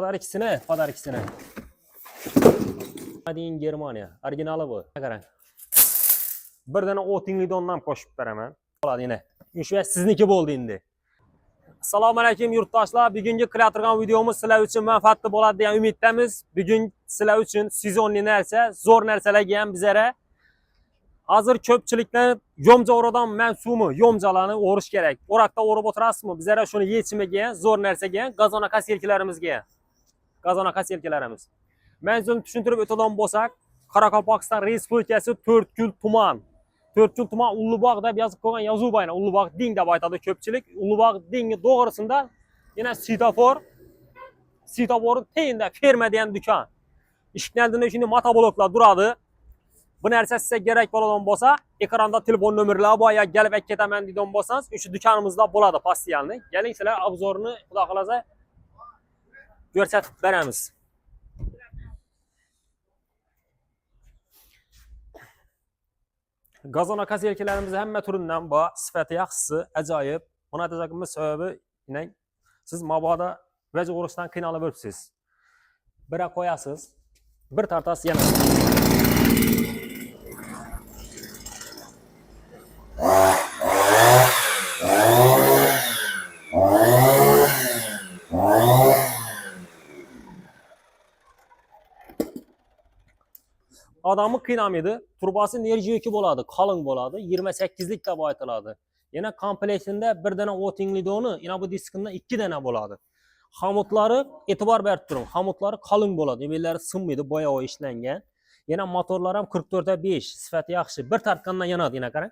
Padar ikisine. Made in Germania. Orijinali bu. Qarang. Bir dana Otinglidondan qo'shib beraman. Bo'ladi yine. Shu sizniki bo'ldi endi. Assalomu alaykum yurtdoshlar. Bugungi qilayotgan videomuz sizlar uchun manfaatli bo'ladi degan umiddamiz. Bugun sizlar uchun sezonli narsa, zo'r narsalarga ham bizlara hozir ko'pchiliklar yomja o'radan mansumi yomjalarni o'rish kerak. O'raqda o'rib o'tirasizmi? Bizlara shuni yechimiga, zo'r narsaga, gazonaka selkalarimizga. Gazonaka selkalarimiz. Men sizni tushuntirib o'tadigan bo'lsak, Qoraqalpog'iston Respublikasi To'rtko'l tuman. To'rtko'l tuman Ulug'bog' deb yozib qo'ygan yozuv bayna. Ulug'bog' ding deb aytadi ko'pchilik. Ulug'bog' dingi to'g'risida yana svetofor teyinda ferma degan do'kon. Eshikning oldida shunday motobloklar turadi. Bu narsa sizga kerak bo'ladigan bo'lsa, ekranda telefon nomerlari bor, ya kelib ketaman deydigan bo'lsangiz, o'sha do'konimizda bo'ladi postialni. Keling sizlar obzorni xudo xolasa ko'rsatib beramiz. Gazonaka selkalarimiz hamma turidan bor, sifati yaxshisi, ajoyib. Buni aytacakimiz sababi, siz mabodo vaja o'rishdan qiynalib o'tibsiz. Bira qo'yasiz, bir tartasiz yana. Adamı qiynamaydi. Turbası enerji yükü bo'ladi, qalin bo'ladi, 28 lik deb aytiladi. Yana komplektinde bir dana Otinglidoni, yana bu diskinden 2 dana bo'ladi. Xamutlari e'tibor berib turing. Xamutlari qalin bo'ladi, ebellari sinmaydi, boya ishlangan. Yana motorlar ham 44/5, sifati yaxshi. Bir tartgandan yanadi, yana qarang.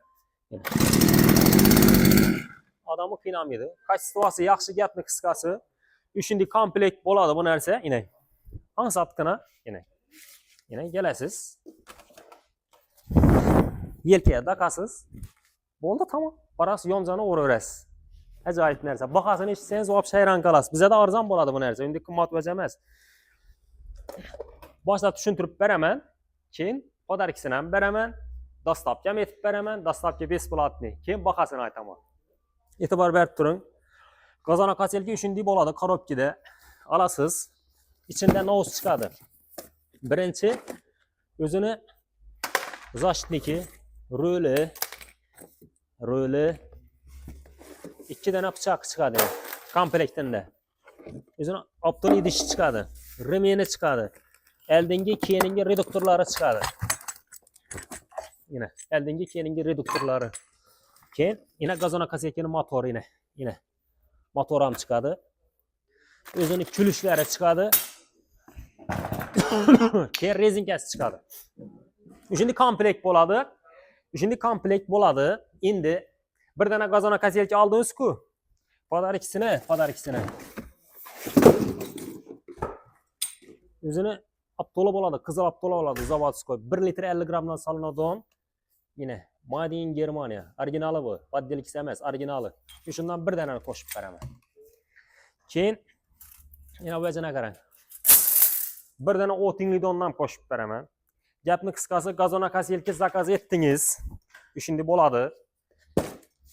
Adamı qiynamaydi. Kачествоsi yaxshi, gapni qisqasi. Uchinchi komplekt bo'ladi bu narsa, yana. Ansatqina, yana. Yine gelesiz. Yelkeye takasız. Oldu tamam. Parası yomcana uğrayız. Acayip nerse. Bakasını içseniz o hayran kalasız. Bize de arzan boladı bu nerse. Şimdi kımmat veremez. Başta düşüntürüp beremen. Keyin padar ikisini beremen. Dastlapga etip beremen. Dastlapga besplatni. Keyin bakasını aytaman. Etibar berip turun. Gazonaka selki üçüncü boladı. Korobkide alasız. İçinde naus çıkadı. Birinchi o'zini zashtniki, roli 2 dana pichoq chiqadi komplektinde. O'zini optol idishi chiqadi, remeni chiqadi. Oldingi keyingi reduktorlari chiqadi. Yine oldingi keyingi reduktorlari. Keyin yana gazonaka selkining motori yine motor ham chiqadi. O'zini kulishlari chiqadi. Keyin rezinkasi chiqadi. Uchinchi komplekt bo'ladi. Endi bir dana gazonaka selka oldingiz-ku. Padar ikisini. O'zini aptola bo'ladi, qizil aptola bo'ladi, zavodskoy. 1 litr 50 gramdan solinadigan. Yine Made in Germania. Orijinali bu. Poddelkisi emas, orijinali. Shundan bir danani qo'shib beraman. Keyin yana vajana qarang. Bir dana Otinglidondan qo'shib beraman. Gapni qisqasi, gazonaka selka zakaz etdingiz. Shunday bo'ladi.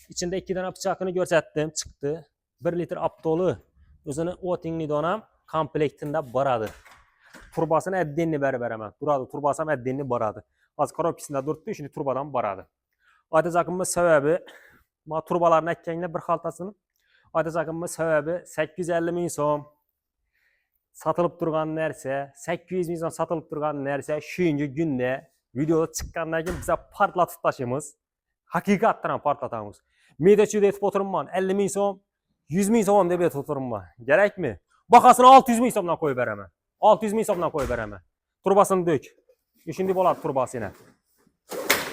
İçinde 2 dana pichoqini ko'rsatdim, chiqdi. 1 litr aptoli o'zini Otinglidon ham komplektida boradi. Turbasini addenni beraman. Turadi, turbasi ham addenni boradi. Hozir korobkasida turibdi, shunday turbadan boradi. Aytacakimiz sababi, ma turbalarni akkangda bir xaltasini. Aytacakimiz sababi 850 ming so'm. Satılıp durgan nerse, 800 ming so'm satılıp durgan nerse, şuyuncu günde videoda çıkkandan keyin bize partlatıp taşıyımız. Hakikattan partlatamiz. Medaçıda etip oturumman, 50 ming so'm, 100 ming so'm deb etip oturumman. Gerek mi? Bakasını 600 ming so'mdan koyup beraman. 600 ming so'mdan koyup beraman. Turbasını dök. Şimdi bo'ladi turbası yine.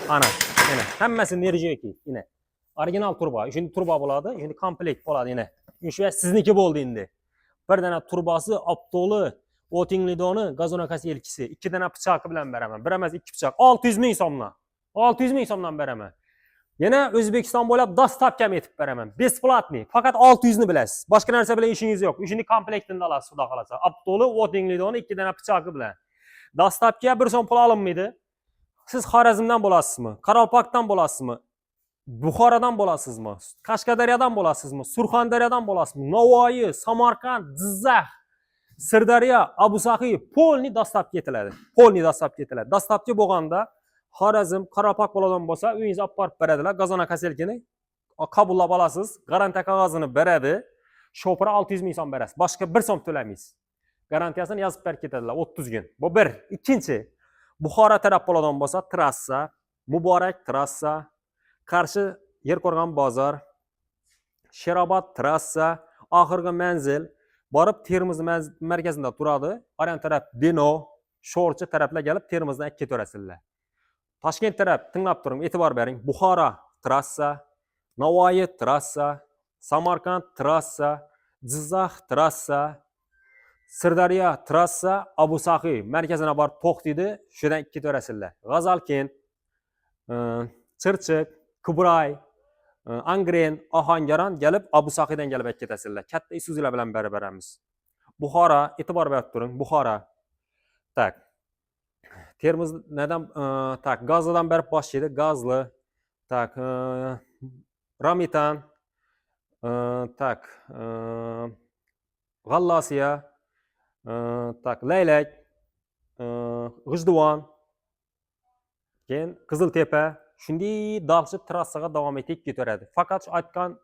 Ana, yine. Hemmesinin enerji yine. Orijinal turba. Şimdi turba bo'ladi, şimdi komplekt bo'ladi yine. Shu sizniki bo'ldi endi. Bir dana turbası, aptoli, Otinglidoni, gazonaka selkisi, 2 dana pichoqi bilan beraman. Bir emas 2 pichoq. 600 ming so'mdan. 600 ming so'mdan beraman. Yana O'zbekiston bo'ylab dostavka etib beraman. Besplatni. Faqat 600 ni bilasiz. Boshqa narsa bilan ishingiz yo'q. Shuni komplektini olasiz, xudo xolasa. Aptoli, Otinglidoni 2 dana pichoqi bilan. Dostavka 1 so'm pul olinmaydi. Siz Xorazmdan bo'lasizmi? Qoraqalpog'dan bo'lasizmi? Buxorodan bo'lasizmi? Qashqadaryodan bo'lasizmi? Surxondaryodan bo'lasizmi? Navoiy, Samarqand, Jizzax, Sirdaryo, Abusaxiy polni dastlabki etiladi. Polni dastlabki etiladi. Dastlabki bo'lganda Xorazm, Qarabog' bo'ladigan bo'lsa, uyingizga olib borib beradilar. Gazonakaselkini qabullab olasiz. Garantiya qog'ozini beradi. Shopira 600 ming so'm berasiz. Boshqa 1 so'm to'lamaysiz. Garantiyasini yozib berib ketadilar 30 kun. Bu bir. Ikkinchi, Buxoro taraf bo'ladigan bo'lsa, trassa, Muborak trassa, Qarshi Yerqo'rg'on bozor, Sherobod trassa, oxirgi manzil borib Termiz markazida turadi. Oryan taraf Dino, Sho'rchi taraflar kelib Termizdan ketaverasizlar. Toshkent taraf tinglab turing, e'tibor bering. Buxoro trassa, Navoiy trassa, Samarqand trassa, Jizzax trassa, Sirdaryo trassa, Abusaxiy markazına borib to'xtaydi, shundan ketaverasizlar. G'azalkent, Chirchiq, Qibray, Angren, Ohangaron kelib Abusaxiydan kelib ketasizlar. Katta Isuzular bilan beramiz. Buxoro, e'tibor berib turing, Buxoro. Tak. Termiz neden tak Gazlıdan berib boshlaydi, Gazlı. Tak, Ramitan, tak, G'allosiya, tak, Laylak, G'ijduvon, keyin Qiziltepa, shunday dalg'ib trassaga davom etib ketaveradi. Faqat aytgan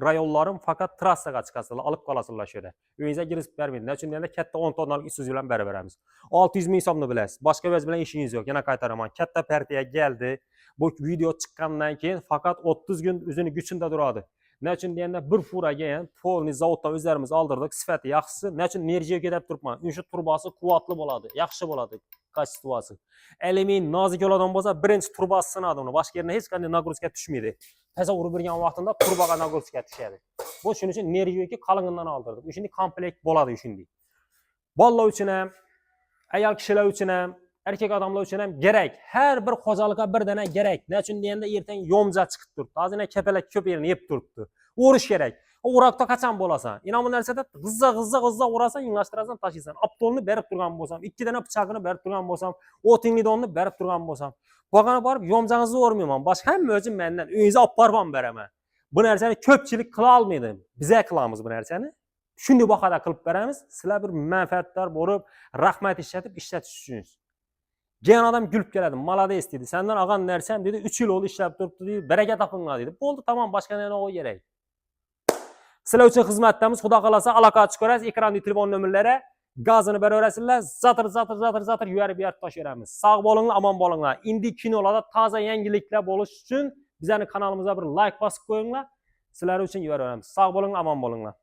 rayonlarim faqat trassaga chiqasizlar, olib qolasizlar shu yerda. Uyingizga kirib bermaydi. Nechun deganda katta 10 tonnalik Isuzu bilan beramiz. 600 ming so'mni bilasiz. Boshqa vaz bilan ishingiz yo'q. Yana qaytaraman. Katta partiya keldi. Bu video chiqqandan keyin faqat 30 kun o'zini kuchinda turadi. Nechun deganda bir furaga ham polni zavoddan o'zlarimiz oldirdik, sifati yaxshisi. Nechun nerjiyaga deb turibman. O'sha turbasi quvvatli bo'ladi, yaxshi bo'ladi. Kачествоsi. Element nozik bo'ladigan bo'lsa, birinchi turbasi sinadi uni. Boshqa yerdan hech qanday nagruzka tushmaydi. Taza urib bergan vaqtida turbaga nagruzka tushadi. Bu shuning uchun nerjiyaga qalingidan oldirdik. O'shunday komplekt bo'ladi shunday. Bolalar uchun ham, ayol kishilar uchun ham, erkak odamlar uchun ham kerak. Har bir xo'jalikqa bir dana kerak. Nechun deganda ertang yomza chiqib turibdi. Hozirna kapalak ko'p yerini yeb turibdi. O'rish kerak. O'roqda qachon bo'lasan? Ina bu narsada g'izza urasan, yungashtirasan, tashiysan. Aptolni berib turgan bo'lsam, 2 dana pichoqni berib turgan bo'lsam, o'tingni donni berib turgan bo'lsam, bag'ana borib yomjangizni o'rmayman. Boshqa hamma o'zim mendan uyingizga olib borib beraman. Bu narsani ko'pchilik qila olmaydi. Biz qilamiz bu narsani. Shunday bahada qilib beramiz. Sizlar bir manfaatdor bo'lib, rahmat ishlatish uchun. Gen adam gülüp keladi, malades dedi. Senden ağan nersem dedi, 3 yıl oldu işlep durdu dedi, bereket tapınlar dedi. Oldu tamam, başka ne o gerek. Sizler için hizmetlerimiz, Xudo kalasa alaka çıkarız, ekranda telefon nömürlere, gazını berabersinler, zatır yuvarı bir yer taşıramiz. Sağ bolunlar, aman bolunlar. İndi kinolarda taze yengilikler buluş için bizlerin kanalımıza bir like basıp koyunlar. Sizler için yuvarı veramiz. Sağ bolunlar, aman bolunlar.